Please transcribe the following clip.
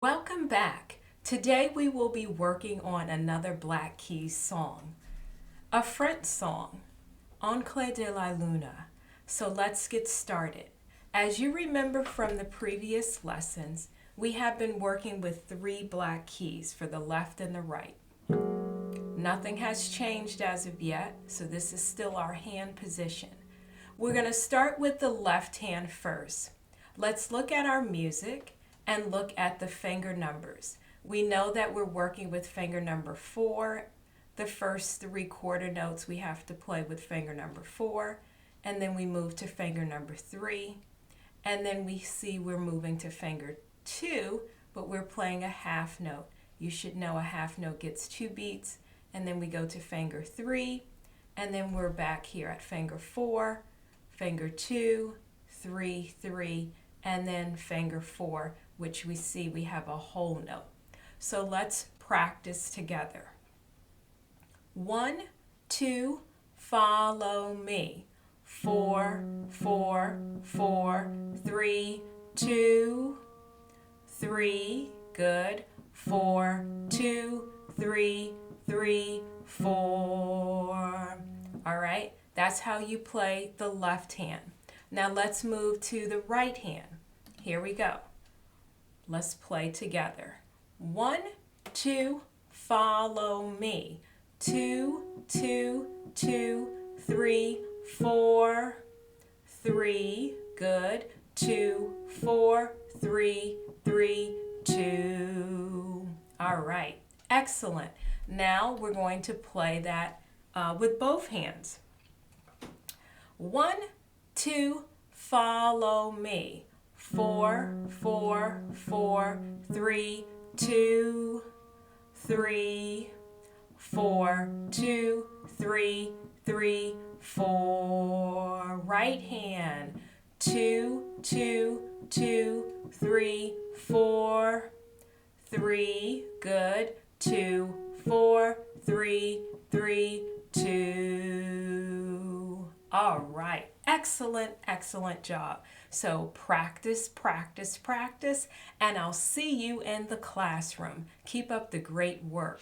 Welcome back. Today we will be working on another Black Keys song, a French song on Clair de Lune. So let's get started. As you remember from the previous lessons, we have been working with 3 black keys for the left and the right. Nothing has changed as of yet, so this is still our hand position. We're going to start with the left hand first. Let's look at our music and look at the finger numbers. We know that we're working with finger number 4. The first 3 quarter notes we have to play with finger number 4, and then we move to finger number 3, and then we see we're moving to finger 2, but we're playing a half note. You should know a half note gets 2 beats, and then we go to finger 3, and then we're back here at finger 4, finger 2, 3, 3, and then finger 4, which we see we have a whole note. So let's practice together. 1, 2, follow me. 4, 4, 4, 3, 2, 3, good. 4, 2, 3, 3, 4. All right, that's how you play the left hand. Now let's move to the right hand. Here we go. Let's play together. 1, 2, follow me. 2, 2, 2, 3, 4, 3, good. 2, 4, 3, 3, 2. All right, excellent. Now we're going to play that with both hands. 1, 2, follow me. 4, 4, 4, 3, 2, 3, 4, 2, 3, 3, 4. Right hand. 2, 2, 2, 3, 4, 3, good. 2, 4, 3, 3, 2. All right. Excellent, excellent job. So practice, practice, practice, and I'll see you in the classroom. Keep up the great work.